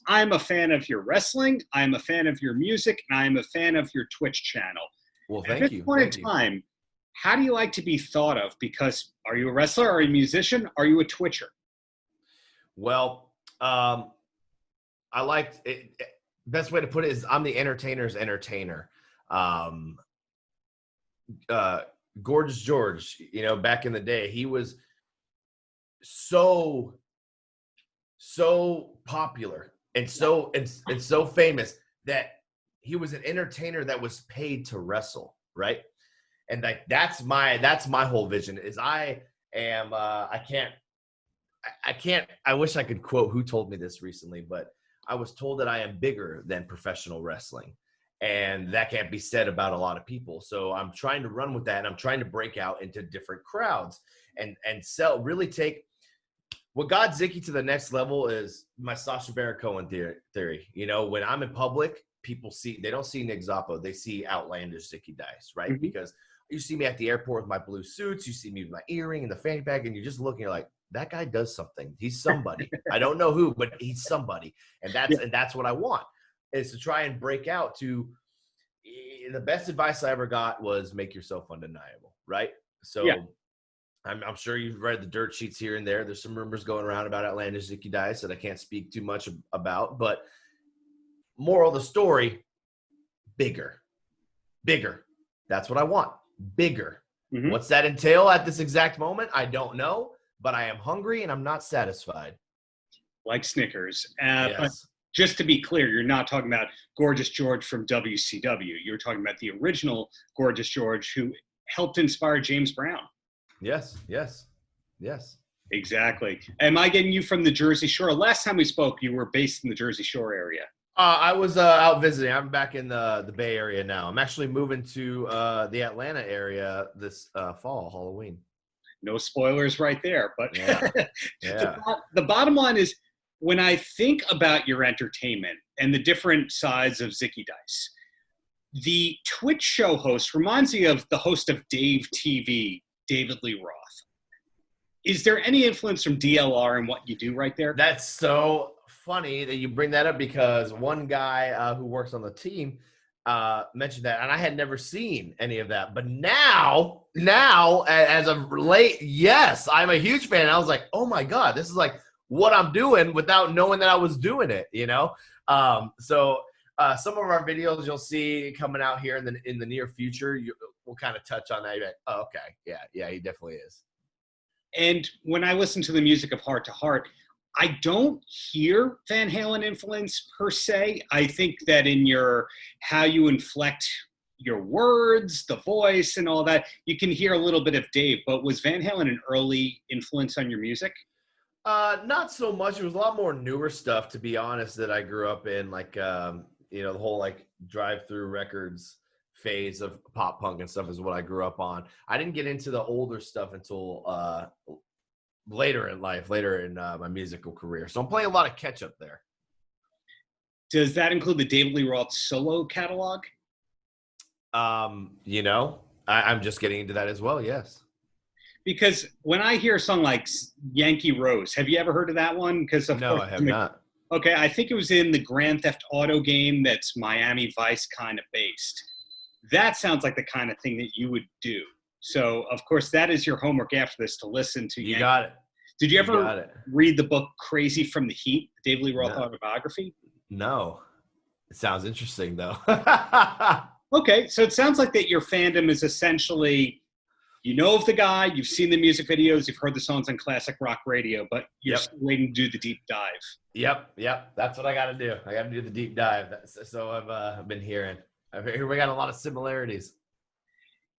I'm a fan of your wrestling, I'm a fan of your music, and I'm a fan of your Twitch channel. Well, At thank this you. point Thank in you. time, how do you like to be thought of? Because are you a wrestler? Are you a musician? Are you a Twitcher? Well, I liked it. Best way to put it is I'm the entertainer's entertainer. Gorgeous George, back in the day, he was so popular and so famous that he was an entertainer that was paid to wrestle, right? And that's my whole vision is I wish I could quote who told me this recently, but I was told that I am bigger than professional wrestling. And that can't be said about a lot of people. So I'm trying to run with that, and I'm trying to break out into different crowds and really take what got Zicky to the next level is my Sacha Baron Cohen theory. When I'm in public, they don't see Nick Zappo, they see Outlandish Zicky Dice, right? Mm-hmm. Because you see me at the airport with my blue suits, you see me with my earring and the fanny bag, and you're just looking, you're like, that guy does something. He's somebody. I don't know who, but he's somebody. And that's what I want, is to try and break out to the best advice I ever got was make yourself undeniable, right? So yeah. I'm sure you've read the dirt sheets here and there. There's some rumors going around about Outlandish Zicky Dice that I can't speak too much about, but moral of the story, bigger. That's what I want. Bigger. Mm-hmm. What's that entail at this exact moment? I don't know, but I am hungry and I'm not satisfied. Like Snickers. Yes. But just to be clear, you're not talking about Gorgeous George from WCW. You're talking about the original Gorgeous George who helped inspire James Brown. Yes. Exactly. Am I getting you from the Jersey Shore? Last time we spoke, you were based in the Jersey Shore area. I was out visiting. I'm back in the Bay Area now. I'm actually moving to the Atlanta area this fall, Halloween. No spoilers right there. But yeah. The bottom line is, when I think about your entertainment and the different sides of Zicky Dice, the Twitch show host reminds me of the host of Dave TV, David Lee Roth. Is there any influence from DLR in what you do right there? That's so funny that you bring that up, because one guy who works on the team mentioned that, and I had never seen any of that. But now as of late, yes, I'm a huge fan. I was like, oh my God, this is like what I'm doing without knowing that I was doing it, So some of our videos you'll see coming out here in the near future. We'll kind of touch on that. You're like, oh, okay, yeah, he definitely is. And when I listen to the music of Heart to Heart, I don't hear Van Halen influence per se. I think that in how you inflect your words, the voice, and all that, you can hear a little bit of Dave. But was Van Halen an early influence on your music? Not so much. It was a lot more newer stuff, to be honest, that I grew up in, like the whole like drive-through records phase of pop punk and stuff is what I grew up on. I didn't get into the older stuff until later in life, later in my musical career. So I'm playing a lot of catch up there. Does that include the David Lee Roth solo catalog? I'm just getting into that as well. Yes. Because when I hear a song like Yankee Rose, have you ever heard of that one? No, I have not. Okay, I think it was in the Grand Theft Auto game that's Miami Vice kind of based. That sounds like the kind of thing that you would do. So, of course, that is your homework after this, to listen to You got it. Did you ever read the book Crazy from the Heat, David Lee Roth autobiography? No. It sounds interesting, though. Okay, so it sounds like that your fandom is essentially, you know of the guy, you've seen the music videos, you've heard the songs on classic rock radio, but you're still waiting to do the deep dive. Yep. That's what I got to do. I got to do the deep dive. So I've been hearing. We got a lot of similarities.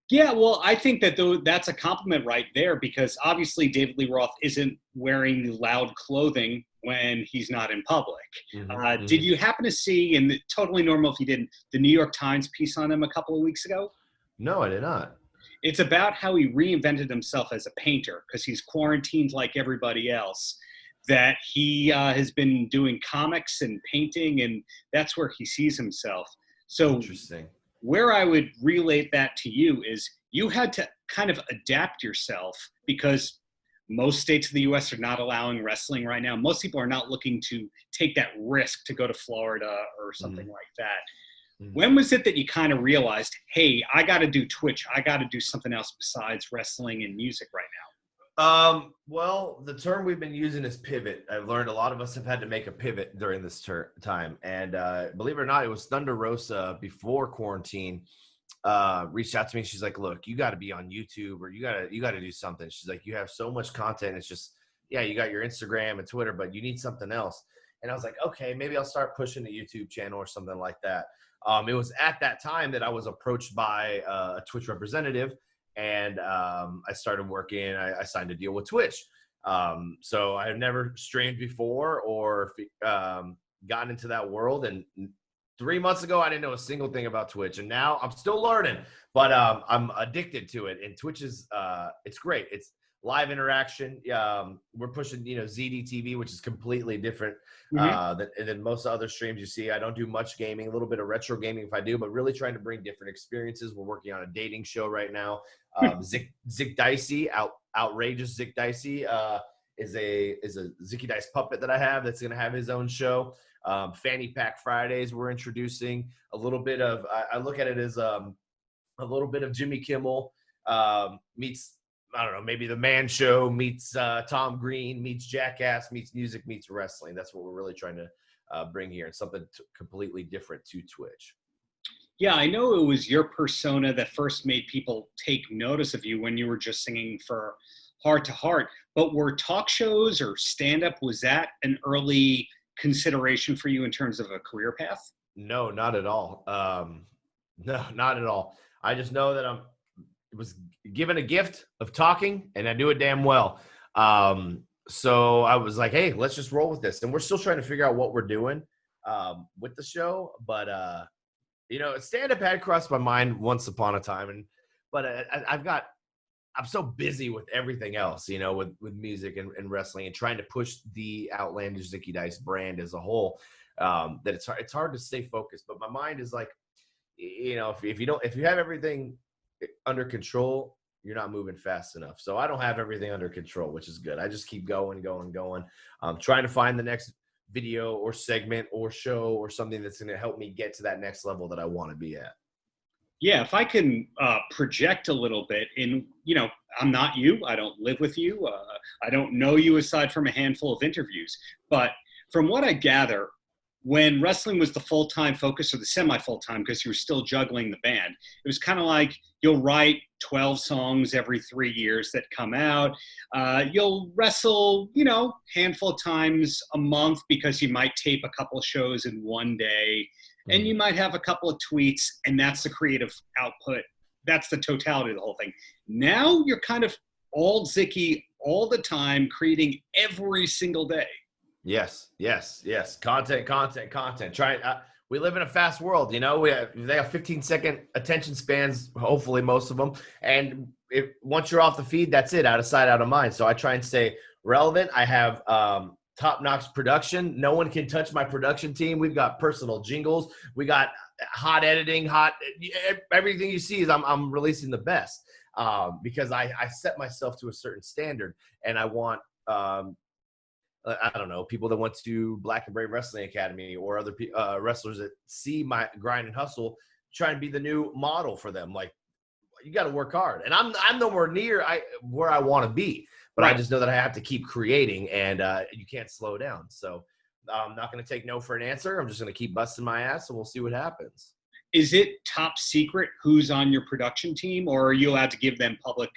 Yeah, well, I think that that's a compliment right there, because obviously David Lee Roth isn't wearing loud clothing when he's not in public. Mm-hmm. Did you happen to see, and totally normal if you didn't, the New York Times piece on him a couple of weeks ago? No, I did not. It's about how he reinvented himself as a painter, because he's quarantined like everybody else, that he has been doing comics and painting, and that's where he sees himself. So interesting. Where I would relate that to you is you had to kind of adapt yourself, because Most states of the U.S. are not allowing wrestling right now. Most people are not looking to take that risk to go to Florida or something like that. When was it that you kind of realized, hey, I got to do Twitch. I got to do something else besides wrestling and music right now? Well, the term we've been using is pivot. I've learned a lot of us have had to make a pivot during this time. And believe it or not, it was Thunder Rosa before quarantine reached out to me. She's like, look, you got to be on YouTube, or you got to do something. She's like, you have so much content. It's just, yeah, you got your Instagram and Twitter, but you need something else. And I was like, okay, maybe I'll start pushing the YouTube channel or something like that. It was at that time that I was approached by a Twitch representative, and I started working. I signed a deal with Twitch. So I had never streamed before or gotten into that world. And 3 months ago, I didn't know a single thing about Twitch. And now I'm still learning, but I'm addicted to it. And Twitch is it's great. It's live interaction. We're pushing, ZDTV, which is completely different than most other streams you see. I don't do much gaming, a little bit of retro gaming if I do, but really trying to bring different experiences. We're working on a dating show right now. Zicky Dice, outrageous Zicky Dice is a Zicky Dice puppet that I have that's going to have his own show. Fanny Pack Fridays, we're introducing a little bit of, I look at it as a little bit of Jimmy Kimmel meets, I don't know, maybe The Man Show meets Tom Green, meets Jackass, meets music, meets wrestling. That's what we're really trying to bring here, and something completely different to Twitch. Yeah, I know it was your persona that first made people take notice of you when you were just singing for Heart to Heart. But were talk shows or stand-up, was that an early consideration for you in terms of a career path? No, not at all. No, not at all. I just know that was given a gift of talking, and I do it damn well. So I was like, hey, let's just roll with this. And we're still trying to figure out what we're doing with the show. But, stand-up had crossed my mind once upon a time. But I'm so busy with everything else, with music and wrestling, and trying to push the Outlandish Zicky Dice brand as a whole, that it's hard to stay focused. But my mind is like, if you have everything under control, you're not moving fast enough. So I don't have everything under control, which is good. I just keep going. Trying to find the next video or segment or show or something that's going to help me get to that next level that I want to be at. Yeah, if I can project a little bit I'm not you. I don't live with you. I don't know you aside from a handful of interviews. But from what I gather, when wrestling was the full-time focus or the semi-full-time, because you were still juggling the band, it was kind of like you'll write 12 songs every 3 years that come out. You'll wrestle, handful of times a month because you might tape a couple of shows in one day, and you might have a couple of tweets, and that's the creative output. That's the totality of the whole thing. Now you're kind of all Zicky all the time, creating every single day. Yes. Content. We live in a fast world, they have 15-second attention spans, hopefully most of them. And once you're off the feed, that's it, out of sight, out of mind. So I try and stay relevant. I have top-notch production. No one can touch my production team. We've got personal jingles. We got hot editing, everything you see is I'm releasing the best because I set myself to a certain standard, and I want I don't know, people that went to Black and Brave Wrestling Academy or other wrestlers that see my grind and hustle, try and be the new model for them. Like, you got to work hard. And I'm nowhere near where I want to be, but right. I just know that I have to keep creating, and you can't slow down. So I'm not going to take no for an answer. I'm just going to keep busting my ass, and we'll see what happens. Is it top secret who's on your production team, or are you allowed to give them public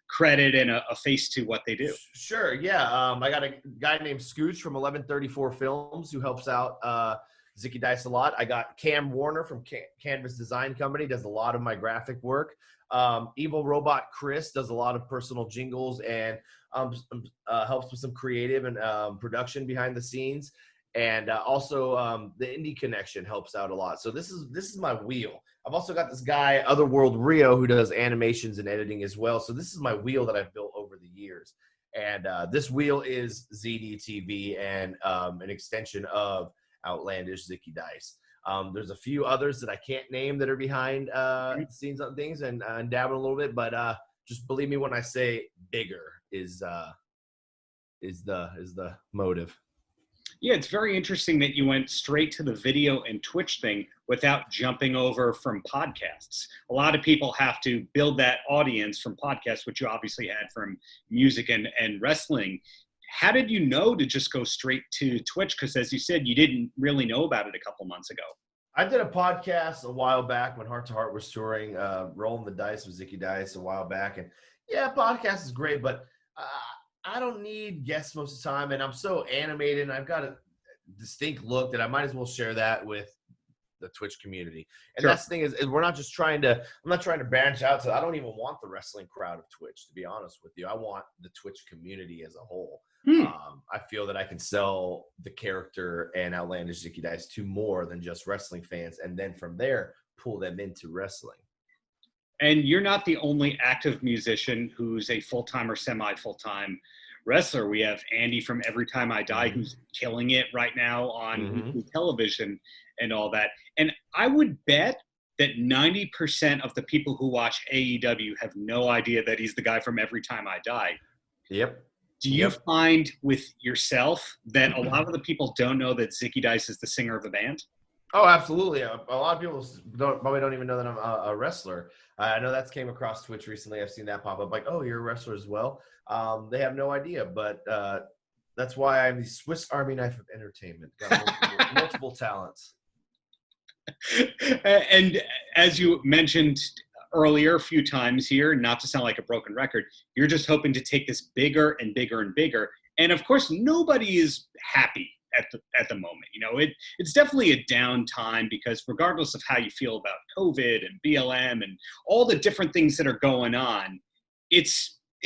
credit and a face to what they do? Sure, yeah. I got a guy named Scooch from 1134 Films who helps out Zicky Dice a lot. I got Cam Warner from Canvas Design Company, does a lot of my graphic work. Evil Robot Chris does a lot of personal jingles and helps with some creative and production behind the scenes. And also the Indie Connection helps out a lot. So this is my wheel. I've also got this guy, Otherworld Rio, who does animations and editing as well. So this is my wheel that I've built over the years. And this wheel is ZDTV and an extension of Outlandish Zicky Dice. There's a few others that I can't name that are behind scenes on things and dabbling a little bit. But just believe me when I say bigger is is the motive. Yeah, it's very interesting that you went straight to the video and Twitch thing without jumping over from podcasts. A lot of people have to build that audience from podcasts, which you obviously had from music and wrestling. How did you know to just go straight to Twitch? Because as you said, you didn't really know about it a couple months ago. I did a podcast a while back when Heart to Heart was touring, Rolling the Dice with Zicky Dice a while back. And yeah, podcast is great, but I don't need guests most of the time. And I'm so animated and I've got a distinct look that I might as well share that with the Twitch community. And that's the thing is we're not just I'm not trying to branch out to, I don't even want the wrestling crowd of Twitch, to be honest with you. I want the Twitch community as a whole. I feel that I can sell the character and Outlandish Zicky Dice to more than just wrestling fans, and then from there pull them into wrestling. And you're not the only active musician who's a full-time or semi-full-time wrestler. We have Andy from Every Time I Die, who's killing it right now on television and all that. And I would bet that 90% of the people who watch AEW have no idea that he's the guy from Every Time I Die. Yep. Do you find with yourself that a lot of the people don't know that Zicky Dice is the singer of the band? Oh, absolutely. A lot of people probably don't even know that I'm a wrestler. I know that's came across Twitch recently. I've seen that pop up like, oh, you're a wrestler as well. They have no idea, but that's why I'm the Swiss Army knife of entertainment. Got multiple talents. And as you mentioned earlier a few times here, not to sound like a broken record, you're just hoping to take this bigger and bigger and bigger. And of course, nobody is happy at the moment. You know, it's definitely a down time because regardless of how you feel about COVID and BLM and all the different things that are going on, it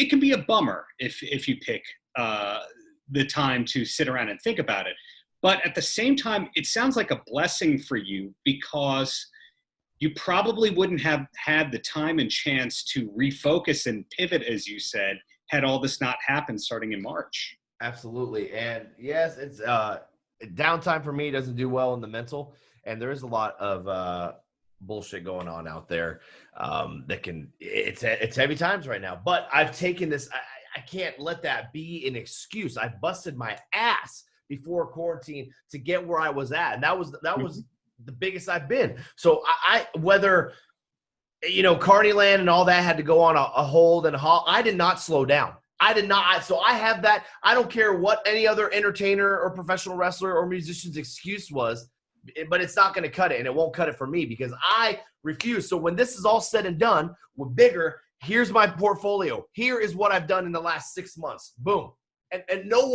can be a bummer if you pick the time to sit around and think about it. But at the same time, it sounds like a blessing for you because you probably wouldn't have had the time and chance to refocus and pivot, as you said, had all this not happened starting in March. Absolutely. And yes, it's downtime for me doesn't do well in the mental. And there is a lot of bullshit going on out there it's heavy times right now. But I've taken this, I can't let that be an excuse. I busted my ass before quarantine to get where I was at. And that was the biggest I've been. So I whether, you know, Carneyland and all that had to go on a hold and a halt, I did not slow down. I did not. So I have that. I don't care what any other entertainer or professional wrestler or musician's excuse was, but it's not going to cut it, and it won't cut it for me because I refuse. So when this is all said and done, we're bigger. Here's my portfolio. Here is what I've done in the last 6 months. Boom. And no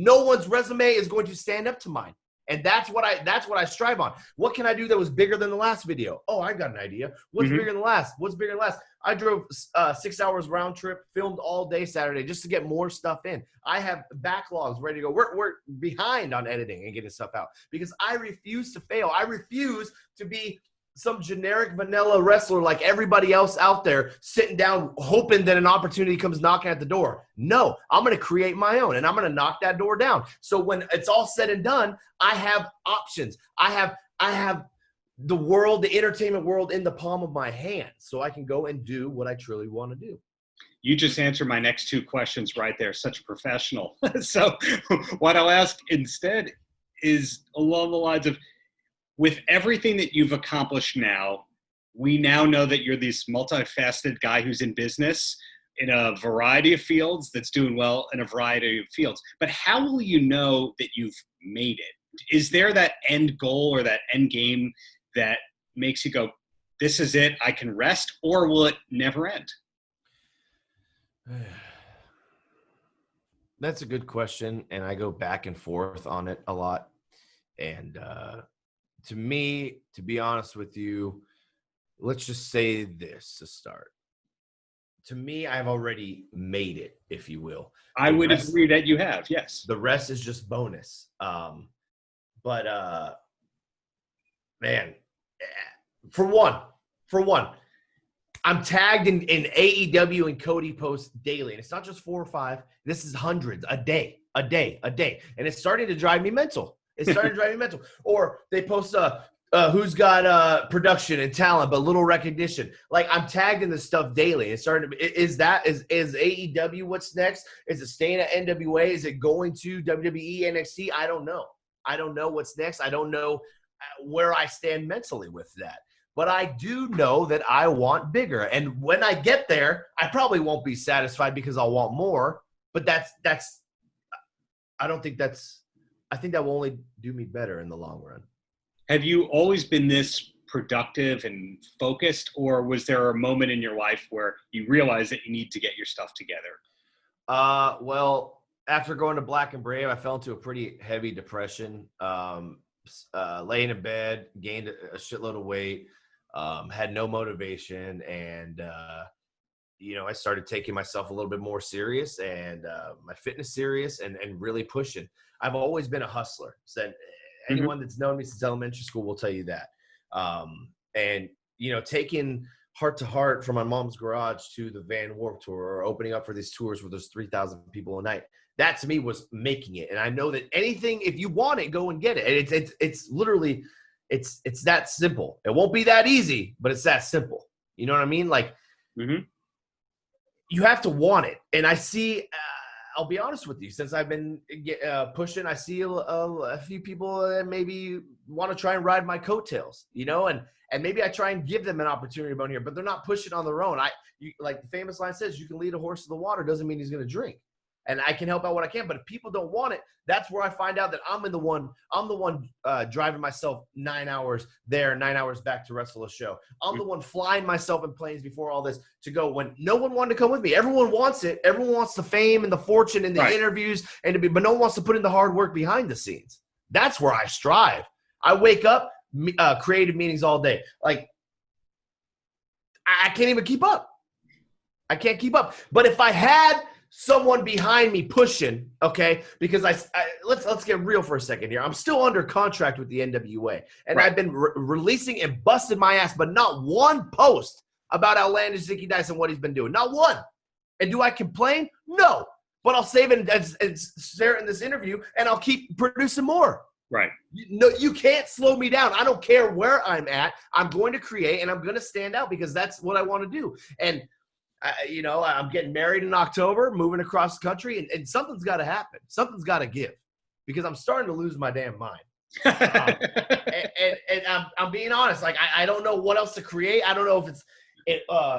one's resume is going to stand up to mine. And that's what I strive on. What can I do that was bigger than the last video? Oh, I got an idea. What's bigger than the last? What's bigger than the last? I drove 6 hours round trip, filmed all day Saturday just to get more stuff in. I have backlogs ready to go. We're behind on editing and getting stuff out because I refuse to fail. I refuse to be some generic vanilla wrestler like everybody else out there sitting down hoping that an opportunity comes knocking at the door. No, I'm going to create my own and I'm going to knock that door down. So when it's all said and done, I have options. I have the world, the entertainment world in the palm of my hand so I can go and do what I truly want to do. You just answered my next two questions right there. Such a professional. So what I'll ask instead is along the lines of, with everything that you've accomplished now, we now know that you're this multifaceted guy who's in business in a variety of fields that's doing well in a variety of fields. But how will you know that you've made it? Is there that end goal or that end game that makes you go, this is it, I can rest, or will it never end? That's a good question, and I go back and forth on it a lot. And to me, to be honest with you, let's just say this to start. To me, I've already made it, if you will. I would agree that you have, yes. The rest is just bonus. Man, for one, I'm tagged in AEW and Cody posts daily. And it's not just 4 or 5. This is hundreds a day. And it's starting to drive me mental. Or they post Who's got production and talent but little recognition? Like, I'm tagged in this stuff daily. It's starting to is AEW what's next? Is it staying at NWA? Is it going to WWE, NXT? I don't know. I don't know what's next. I don't know where I stand mentally with that. But I do know that I want bigger. And when I get there, I probably won't be satisfied because I'll want more. But I don't think I think that will only do me better in the long run. Have you always been this productive and focused, or was there a moment in your life where you realized that you need to get your stuff together? Well, after going to Black and Brave, I fell into a pretty heavy depression. Laying in bed, gained a shitload of weight, had no motivation, and I started taking myself a little bit more serious and my fitness serious and really pushing. I've always been a hustler. So anyone that's known me since elementary school will tell you that. And taking Heart to Heart from my mom's garage to the Van Warped Tour, or opening up for these tours where there's 3,000 people a night, that to me was making it. And I know that anything, if you want it, go and get it. And it's literally, it's that simple. It won't be that easy, but it's that simple. You know what I mean? Like, you have to want it. And I see, I'll be honest with you, since I've been pushing, I see a few people that maybe want to try and ride my coattails, and maybe I try and give them an opportunity about here, but they're not pushing on their own. Like the famous line says, you can lead a horse to the water, doesn't mean he's going to drink. And I can help out what I can, but if people don't want it, that's where I find out that I'm the one driving myself 9 hours there, 9 hours back to wrestle a show. I'm the one flying myself in planes before all this to go when no one wanted to come with me. Everyone wants it. Everyone wants the fame and the fortune and the interviews but no one wants to put in the hard work behind the scenes. That's where I strive. I wake up, creative meetings all day. Like, I can't even keep up. I can't keep up. But if I had someone behind me pushing, okay, because let's get real for a second here. I'm still under contract with the NWA, and I've been releasing and busted my ass, but not one post about Outlandish Zicky Dice and what he's been doing. Not one. And do I complain? No. But I'll save it and share it in this interview, and I'll keep producing more. Right. You can't slow me down. I don't care where I'm at. I'm going to create, and I'm going to stand out because that's what I want to do. And I'm getting married in October, moving across the country, and something's got to happen. Something's got to give, because I'm starting to lose my damn mind. And I'm being honest. Like, I don't know what else to create. I don't know if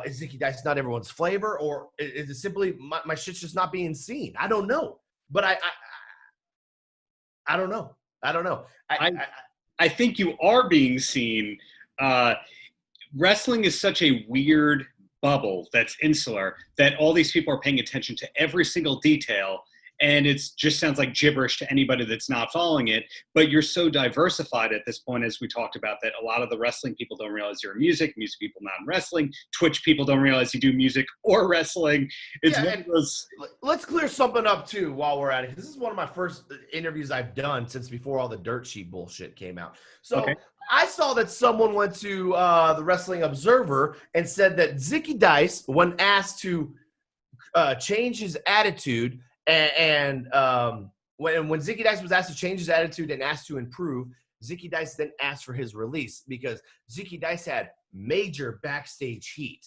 is Zicky Dice not everyone's flavor, or is it simply my shit's just not being seen? I don't know. But I don't know. I don't know. I think you are being seen. Wrestling is such a weird bubble that's insular that all these people are paying attention to every single detail, and it just sounds like gibberish to anybody that's not following it. But you're so diversified at this point, as we talked about, that a lot of the wrestling people don't realize you're music people not in wrestling, Twitch people don't realize you do music or wrestling. It's one of those. Let's clear something up too while we're at it. This is one of my first interviews I've done since before all the dirt sheet bullshit came out. So I saw that someone went to the Wrestling Observer and said that Zicky Dice, when asked to change his attitude, and when Zicky Dice was asked to change his attitude and asked to improve, Zicky Dice then asked for his release because Zicky Dice had major backstage heat.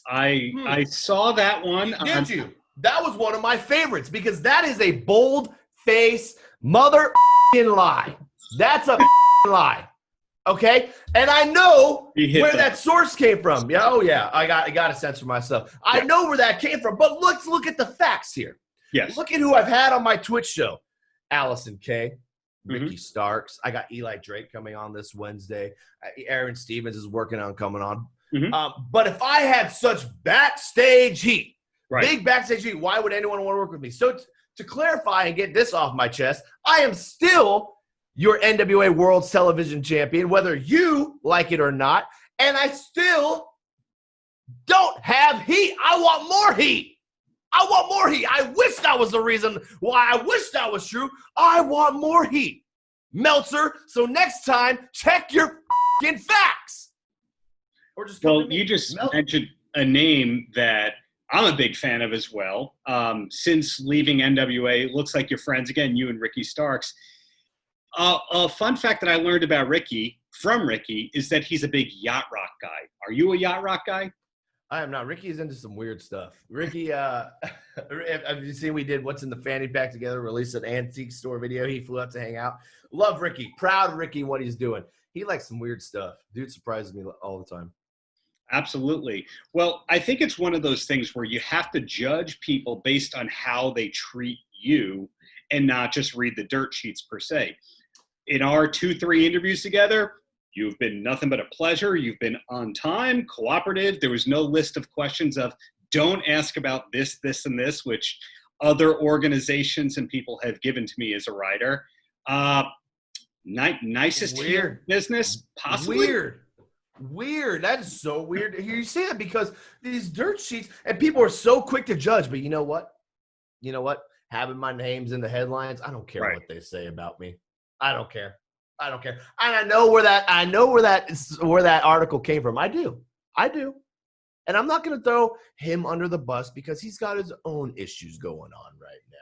I saw that one. Did you? That was one of my favorites because that is a bold-faced mother lie. That's a lie. Okay? And I know where that source came from. Yeah, oh yeah, I got a sense for myself. I know where that came from, but let's look at the facts here. Yes. Look at who I've had on my Twitch show. Allison Kay, Ricky Starks. I got Eli Drake coming on this Wednesday. Aaron Stevens is working on coming on. But if I had such backstage heat, big backstage heat, why would anyone want to work with me? So to clarify and get this off my chest, I am still your NWA World Television Champion, whether you like it or not, and I still don't have heat. I want more heat. I want more heat. I wish that was the reason why. I wish that was true. I want more heat. Meltzer, so next time, check your f***ing facts. Or just you just mentioned a name that I'm a big fan of as well. Since leaving NWA, it looks like you're friends again, you and Ricky Starks. A fun fact that I learned about Ricky from Ricky is that he's a big yacht rock guy. Are you a yacht rock guy? I am not. Ricky is into some weird stuff. Ricky, have you seen we did What's in the Fanny Pack together, released an antique store video. He flew up to hang out. Love Ricky. Proud of Ricky, what he's doing. He likes some weird stuff. Dude surprises me all the time. Absolutely. Well, I think it's one of those things where you have to judge people based on how they treat you and not just read the dirt sheets per se. In our 2-3 interviews together, you've been nothing but a pleasure. You've been on time, cooperative. There was no list of questions of don't ask about this, this, and this, which other organizations and people have given to me as a writer. Nicest Weird. business, possibly. Weird. That is so weird to hear you say that, because these dirt sheets, and people are so quick to judge. But you know what? Having my name's in the headlines, I don't care what they say about me. I don't care. And I know where that article came from. I do. And I'm not going to throw him under the bus because he's got his own issues going on right now.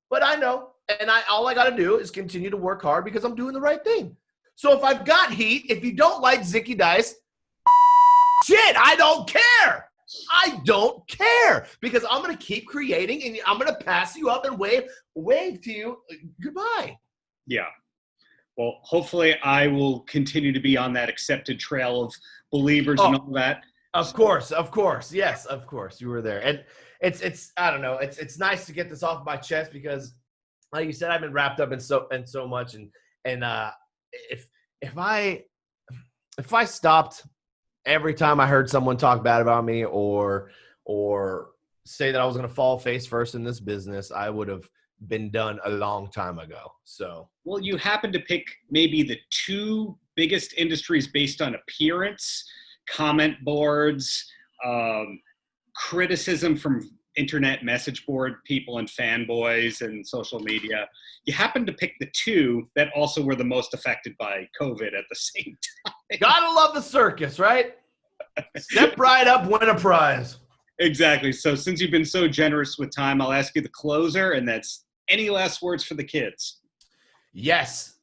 But I know, and all I got to do is continue to work hard because I'm doing the right thing. So if I've got heat, if you don't like Zicky Dice, shit, I don't care. Because I'm going to keep creating, and I'm going to pass you up and wave to you goodbye. Yeah. Well, hopefully I will continue to be on that accepted trail of believers and all that. Of course. Yes, of course. You were there. And it's I don't know. It's nice to get this off my chest because, like you said, I've been wrapped up in so much. And if I stopped every time I heard someone talk bad about me or say that I was going to fall face first in this business, I would have been done a long time ago. So, well, you happen to pick maybe the 2 biggest industries based on appearance, comment boards, criticism from internet message board people and fanboys and social media. You happen to pick the 2 that also were the most affected by COVID at the same time. Gotta love the circus, right? Step right up, win a prize. Exactly. So since you've been so generous with time, I'll ask you the closer, and that's any last words for the kids. Yes.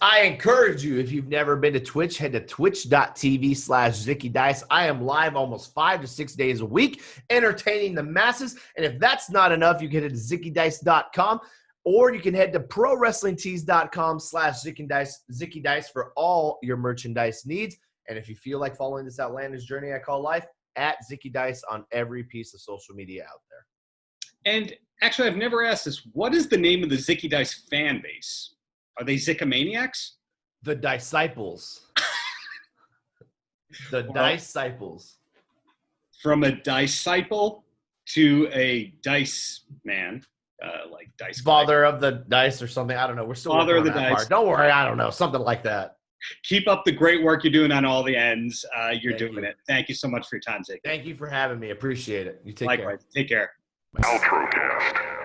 I encourage you, if you've never been to Twitch, head to twitch.tv/Zicky Dice. I am live almost 5 to 6 days a week, entertaining the masses. And if that's not enough, you can head to ZickyDice.com, or you can head to ProWrestlingTees.com/Zicky Dice for all your merchandise needs. And if you feel like following this outlandish journey I call life, at Zicky Dice on every piece of social media out there. And actually, I've never asked this. What is the name of the Zicky Dice fan base? Are they Zickomaniacs? The Disciples. The Disciples. From a disciple to a dice man, like dice. Father of the Dice or something. I don't know. We're still Father of the that Dice. Part. Don't worry. I don't know. Something like that. Keep up the great work you're doing on all the ends. You're doing it. Thank you so much for your time, Zicky. Thank you for having me. Appreciate it. You take care. Likewise. Take care. Paltrocast.